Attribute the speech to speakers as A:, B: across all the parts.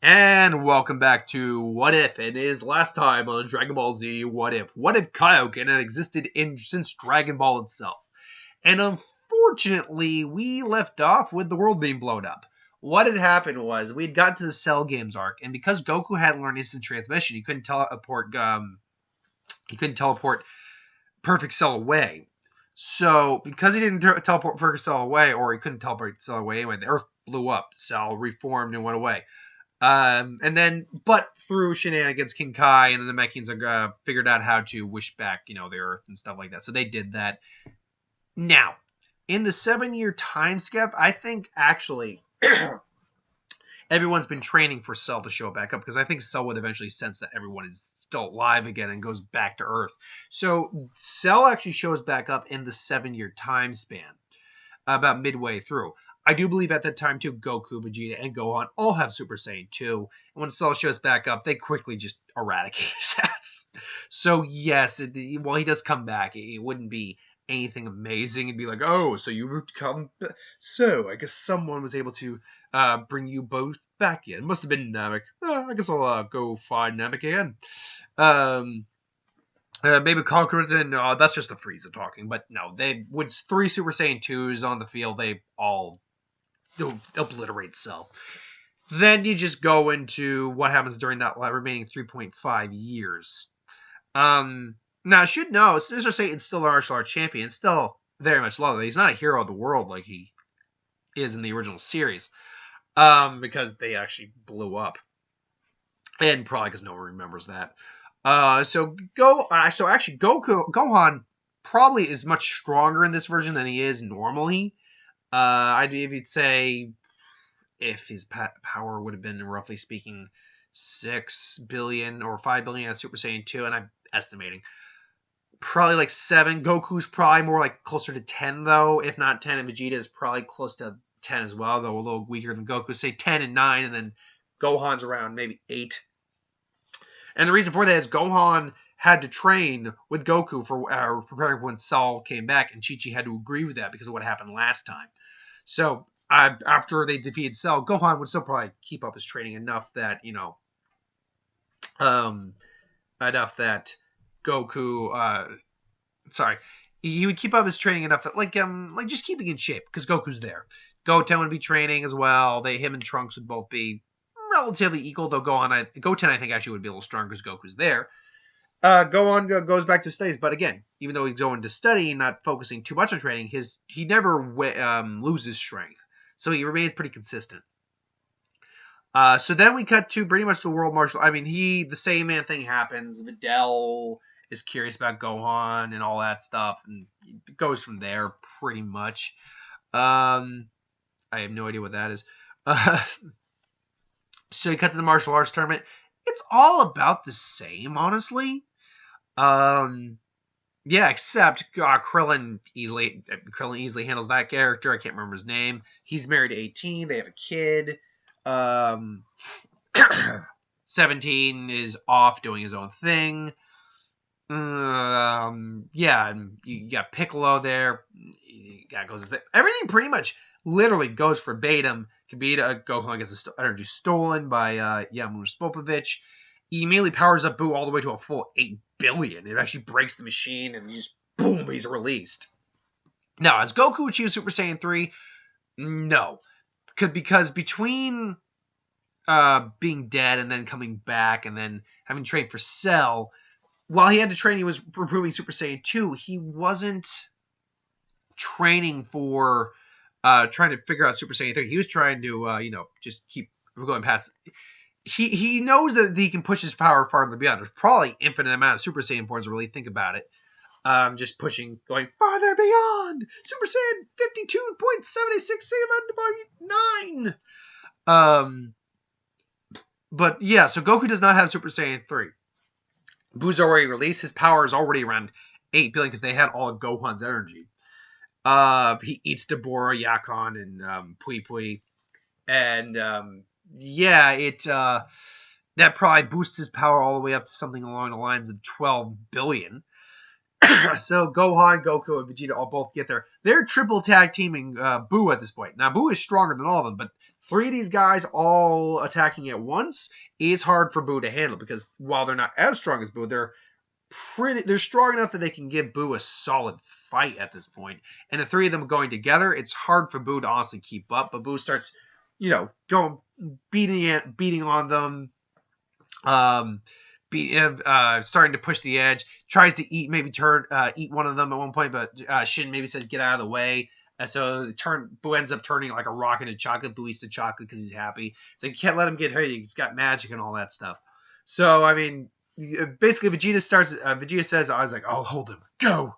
A: And welcome back to What If. It is last time on Dragon Ball Z What If. What if Kaioken had existed since Dragon Ball itself? And unfortunately, we left off with the world being blown up. What had happened was we'd gotten to the Cell Games arc, and because Goku hadn't learned instant transmission, he couldn't teleport Perfect Cell away. So because he didn't teleport Perfect Cell away, or he couldn't teleport Cell away anyway, the Earth blew up. Cell reformed and went away. But through shenanigans, King Kai and then the Mechans figured out how to wish back, the Earth and stuff like that. So they did that. Now, in the 7-year time skip, I think actually everyone's been training for Cell to show back up because I think Cell would eventually sense that everyone is still alive again and goes back to Earth. So Cell actually shows back up in the 7-year time span, about midway through. I do believe at that time, too, Goku, Vegeta, and Gohan all have Super Saiyan 2. And when Cell shows back up, they quickly just eradicate his ass. So, yes, while he does come back, it wouldn't be anything amazing. It'd be like, oh, so you've come back. So, I guess someone was able to bring you both back in. It must have been Namek. I guess I'll go find Namek again. Maybe Conquerors, and that's just the Frieza talking. But no, with 3 Super Saiyan 2s on the field, they all obliterate Cell. Then you just go into what happens during that remaining 3.5 years. Now, I should know, Mr. Satan's still a martial arts champion, still very much loved. He's not a hero of the world like he is in the original series, because they actually blew up. And probably because no one remembers that. So actually, Gohan probably is much stronger in this version than he is normally. I'd even say if his power would have been, roughly speaking, 6 billion or 5 billion at Super Saiyan 2, and I'm estimating probably like 7. Goku's probably more like closer to 10, though, if not 10, and Vegeta is probably close to 10 as well, though a little weaker than Goku. Say 10 and 9, and then Gohan's around maybe 8. And the reason for that is Gohan had to train with Goku for preparing for when Cell came back, and Chi-Chi had to agree with that because of what happened last time. So after they defeated Cell, Gohan would still probably keep up his training enough that Goku, he would keep up his training enough that like just keeping in shape because Goku's there. Goten would be training as well. Him and Trunks would both be relatively equal, though Goten I think actually would be a little stronger because Goku's there. Gohan goes back to studies, but again, even though he's going to study and not focusing too much on training, he never loses strength, so he remains pretty consistent. So then we cut to pretty much the world martial. I mean, the same man thing happens. Videl is curious about Gohan and all that stuff, and it goes from there pretty much. I have no idea what that is. So you cut to the martial arts tournament. It's all about the same, honestly. Yeah, except Krillin easily handles that character. I can't remember his name. He's married to 18. They have a kid. 17 is off doing his own thing. Yeah, and you got Piccolo there. Everything pretty much literally goes verbatim. Gohan gets his energy stolen by Yamuna Spopovich. He immediately powers up Buu all the way to a full 8 billion. It actually breaks the machine, and boom, he's released. Now, has Goku achieved Super Saiyan 3? No. Because between being dead and then coming back and then having trained for Cell, while he had to train, he was improving Super Saiyan 2. He wasn't training for trying to figure out Super Saiyan 3. He was trying to, just keep going past. He knows that he can push his power farther beyond. There's probably infinite amount of Super Saiyan forms to really think about it. Just going farther beyond. Super Saiyan 52.76 9. But yeah, so Goku does not have Super Saiyan 3. Buu's already released. His power is already around 8 billion because they had all of Gohan's energy. He eats Deborah, Yakon, and Pui Pui. And that probably boosts his power all the way up to something along the lines of 12 billion. So Gohan, Goku, and Vegeta all both get there. They're triple tag teaming Buu at this point. Now, Buu is stronger than all of them, but 3 of these guys all attacking at once is hard for Boo to handle, because while they're not as strong as Boo, they're strong enough that they can give Boo a solid fight at this point. And the 3 of them going together, it's hard for Boo to honestly keep up. But Boo starts, going beating on them, starting to push the edge. Tries to eat one of them at one point, but Shin maybe says get out of the way. And so Boo ends up turning like a rock into chocolate. Boo eats the chocolate because he's happy. So you can't let him get hurt. He's got magic and all that stuff. So I mean, basically Vegeta says, I was like, oh, hold him. Go,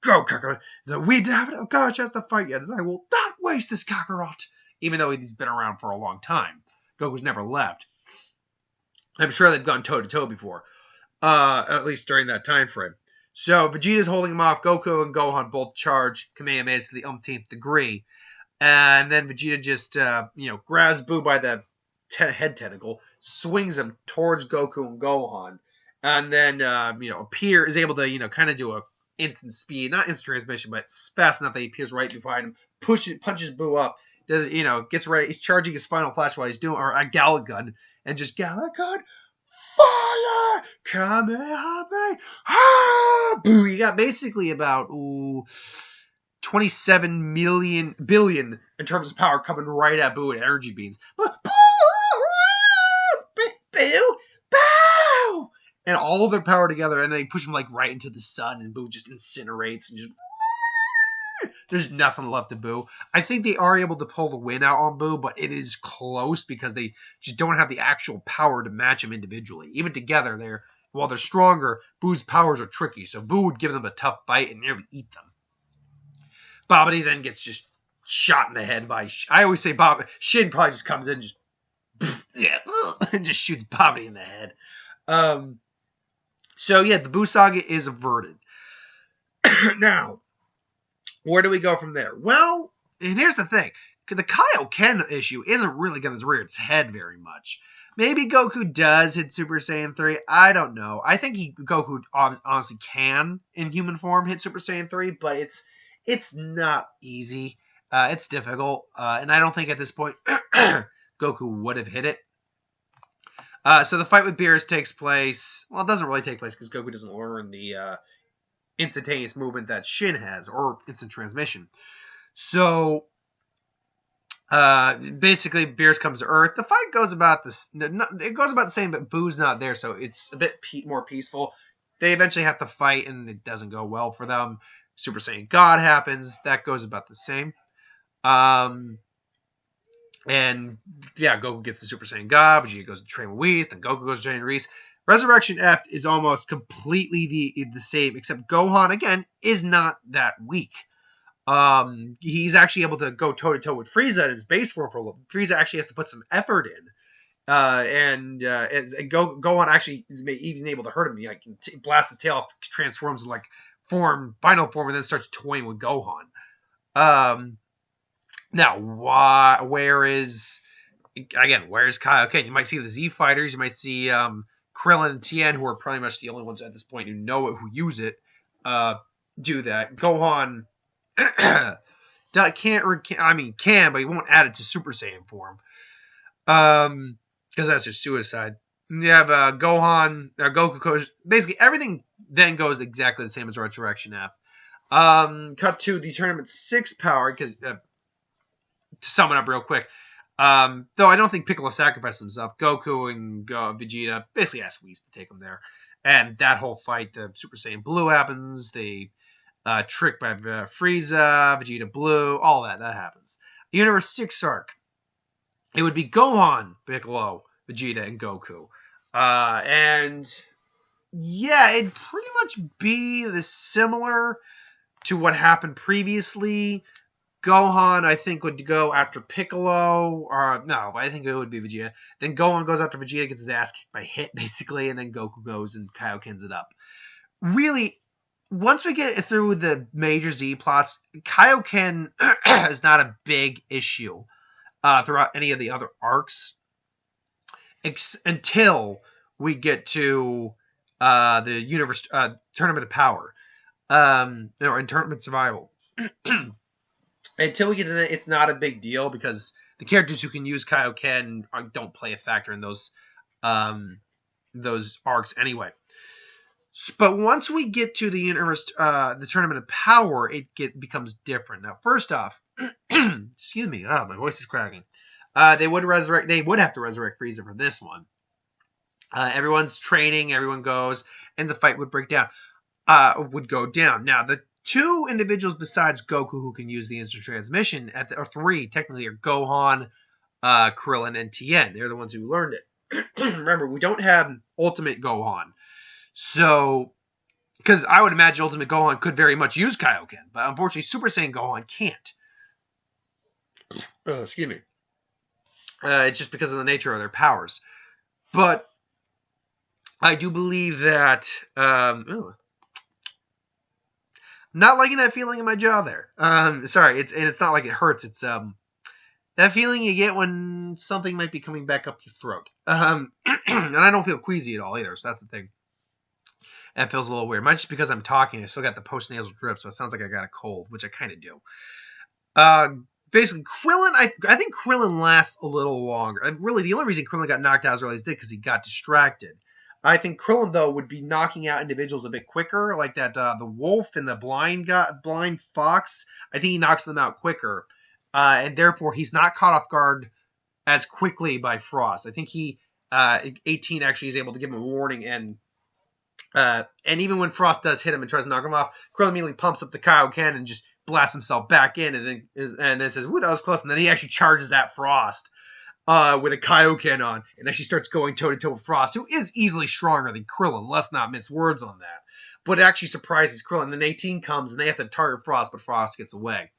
A: Kakarot. We haven't got a chance to fight yet, and I will not waste this Kakarot. Even though he's been around for a long time. Goku's never left. I'm sure they've gone toe-to-toe before. At least during that time frame. So Vegeta's holding him off. Goku and Gohan both charge Kamehamehas to the umpteenth degree. And then Vegeta just, grabs Boo by the head tentacle, swings him towards Goku and Gohan. And then, is able to, kind of do a instant speed, not instant transmission, but fast enough that he appears right behind him, punches Boo up, gets ready, he's charging his final flash while he's doing, or a Galick Gun, and just Galick Gun, fire, Kamehameha, Boo! You got basically about 27 billion in terms of power coming right at Boo and energy beams. Boo! Bow! And all of their power together, and they push him like right into the sun, and Boo just incinerates and just. There's nothing left of Boo. I think they are able to pull the win out on Boo, but it is close because they just don't have the actual power to match him individually. Even together, while they're stronger, Boo's powers are tricky, so Boo would give them a tough fight and nearly eat them. Babidi then gets just shot in the head by. I always say Shin probably just comes in and just. And just shoots Babidi in the head. So yeah, the Boo saga is averted. Now. Where do we go from there? Well, and here's the thing. The Kaioken issue isn't really going to rear its head very much. Maybe Goku does hit Super Saiyan 3. I don't know. I think Goku honestly can, in human form, hit Super Saiyan 3, but it's not easy. It's difficult. And I don't think at this point Goku would have hit it. So the fight with Beerus takes place. Well, it doesn't really take place because Goku doesn't learn the instantaneous movement that Shin has, or instant transmission. So basically Beerus comes to Earth. The fight goes about this. It goes about the same, but Boo's not there, so it's a bit more peaceful. They eventually have to fight, and it doesn't go well for them. Super Saiyan God happens. That goes about the same. And yeah, Goku gets the Super Saiyan God. Vegeta goes to train with Whis. Then Goku goes to train with Reese. Resurrection F is almost completely the same, except Gohan, again, is not that weak. He's actually able to go toe-to-toe with Frieza in his base form for a little. Frieza actually has to put some effort in. Gohan actually is even able to hurt him. He can blast his tail off, transforms in final form, and then starts toying with Gohan. Now, where's Kaioken? You might see the Z Fighters. You might see Krillin and Tien, who are pretty much the only ones at this point who know it, who use it, do that. Gohan can, but he won't add it to Super Saiyan form. Because that's just suicide. You have Goku, basically everything then goes exactly the same as Resurrection F. Cut to the Tournament 6 power, because, to sum it up real quick, though I don't think Piccolo sacrificed himself, Goku and Vegeta basically asked Whis to take him there. And that whole fight, the Super Saiyan Blue happens, the trick by Frieza, Vegeta Blue, all that happens. Universe 6 arc, it would be Gohan, Piccolo, Vegeta, and Goku. And yeah, it'd pretty much be similar to what happened previously. Gohan, I think, would go after Piccolo, I think it would be Vegeta. Then Gohan goes after Vegeta, gets his ass kicked by Hit, basically, and then Goku goes and Kaioken's it up. Really, once we get through the major Z plots, Kaioken is not a big issue throughout any of the other arcs, until we get to the universe Tournament of Power, or in Tournament Survival. Until we get to that, it's not a big deal because the characters who can use Kaioken don't play a factor in those arcs anyway. But once we get to the Tournament of Power, it becomes different. Now, first off, excuse me, my voice is cracking. They would have to resurrect Frieza for this one. Everyone's training, everyone goes, and the fight would would go down. Now, the two individuals besides Goku who can use the instant transmission, or three technically, are Gohan, Krillin, and Tien. They're the ones who learned it. Remember, we don't have Ultimate Gohan. So, because I would imagine Ultimate Gohan could very much use Kaioken, but unfortunately Super Saiyan Gohan can't. Excuse me. It's just because of the nature of their powers. But I do believe that... not liking that feeling in my jaw there. Sorry, it's not like it hurts. It's that feeling you get when something might be coming back up your throat. And I don't feel queasy at all either, so that's the thing. That feels a little weird. Might just because I'm talking. I still got the post-nasal drip, so it sounds like I got a cold, which I kind of do. Basically, Krillin, I think Krillin lasts a little longer. Really, the only reason Krillin got knocked out as early as he did because he got distracted. I think Krillin, though, would be knocking out individuals a bit quicker, like that the wolf and the blind fox. I think he knocks them out quicker, and therefore he's not caught off guard as quickly by Frost. I think 18 actually is able to give him a warning, and even when Frost does hit him and tries to knock him off, Krillin immediately pumps up the Kaioken and just blasts himself back in, and then says, "Ooh, that was close." And then he actually charges at Frost with a Kaioken on, and actually starts going toe-to-toe with Frost, who is easily stronger than Krillin. Let's not mince words on that. But it actually surprises Krillin. Then 18 comes, and they have to target Frost, but Frost gets away.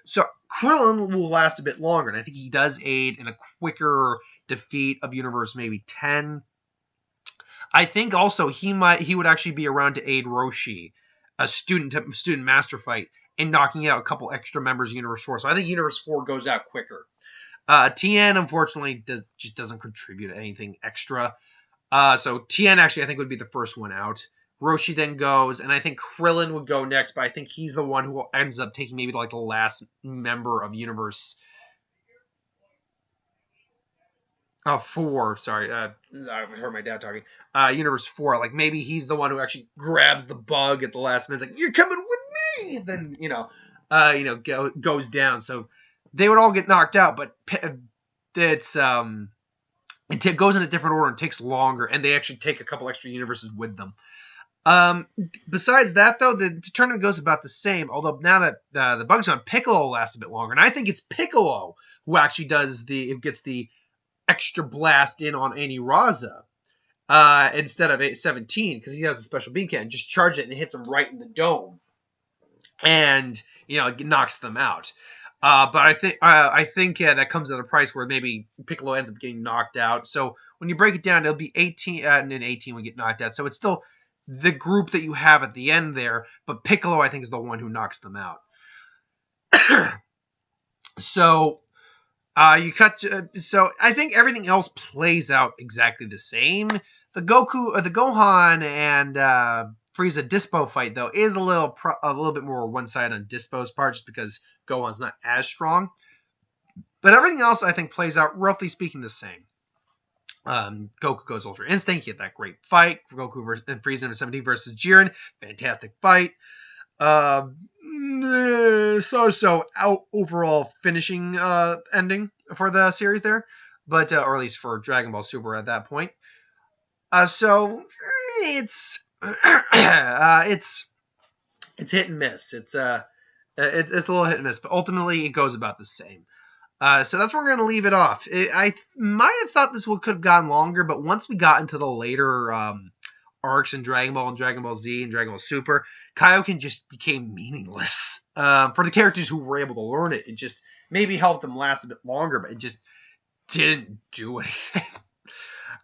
A: So Krillin will last a bit longer, and I think he does aid in a quicker defeat of Universe maybe 10. I think also he would actually be around to aid Roshi, a student master fight, in knocking out a couple extra members of Universe 4. So I think Universe 4 goes out quicker. Tien, unfortunately, just doesn't contribute anything extra. So Tien actually I think would be the first one out. Roshi then goes, and I think Krillin would go next, but I think he's the one who ends up taking maybe like the last member of Universe 4, sorry. I heard my dad talking. Universe 4, like maybe he's the one who actually grabs the bug at the last minute. It's like, you're coming with me! And then, goes down. So they would all get knocked out, but it goes in a different order and takes longer, and they actually take a couple extra universes with them. Besides that, though, the tournament goes about the same, although now that the bug's on, Piccolo lasts a bit longer, and I think it's Piccolo who actually gets the extra blast in on Raza instead of 17, because he has a special beam cannon. Just charge it and it hits him right in the dome, and it knocks them out. But I think that comes at a price where maybe Piccolo ends up getting knocked out. So when you break it down, it'll be 18, and then 18 would get knocked out. So it's still the group that you have at the end there, but Piccolo I think is the one who knocks them out. So so I think everything else plays out exactly the same. The Gohan and Frieza Dispo fight though is a little bit more one-sided on Dispo's part, just because Gohan's not as strong. But everything else I think plays out roughly speaking the same. Goku goes Ultra Instinct. You get that great fight for Goku and Frieza in 17 versus Jiren. Fantastic fight. So overall finishing ending for the series there, but or at least for Dragon Ball Super at that point. So it's hit and miss. It's a little hit and miss, but ultimately it goes about the same. So that's where we're going to leave it off. I might have thought this could have gone longer, but once we got into the later arcs in Dragon Ball and Dragon Ball Z and Dragon Ball Super, Kaioken just became meaningless. For the characters who were able to learn it, it just maybe helped them last a bit longer, but it just didn't do anything.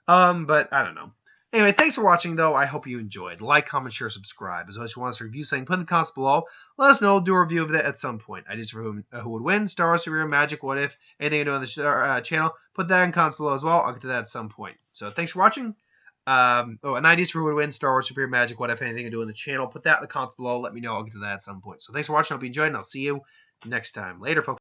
A: But I don't know. Anyway, thanks for watching, though. I hope you enjoyed. Like, comment, share, subscribe. As always, if you want us to review something, put in the comments below. Let us know. Do a review of that at some point. Ideas for who would win, Star Wars, Superhero, Magic, What If, anything you do on the channel, put that in comments below as well. I'll get to that at some point. So thanks for watching. And ideas for who would win, Star Wars, Superhero, Magic, What If, anything you do on the channel, put that in the comments below. Let me know. I'll get to that at some point. So thanks for watching. I hope you enjoyed, and I'll see you next time. Later, folks.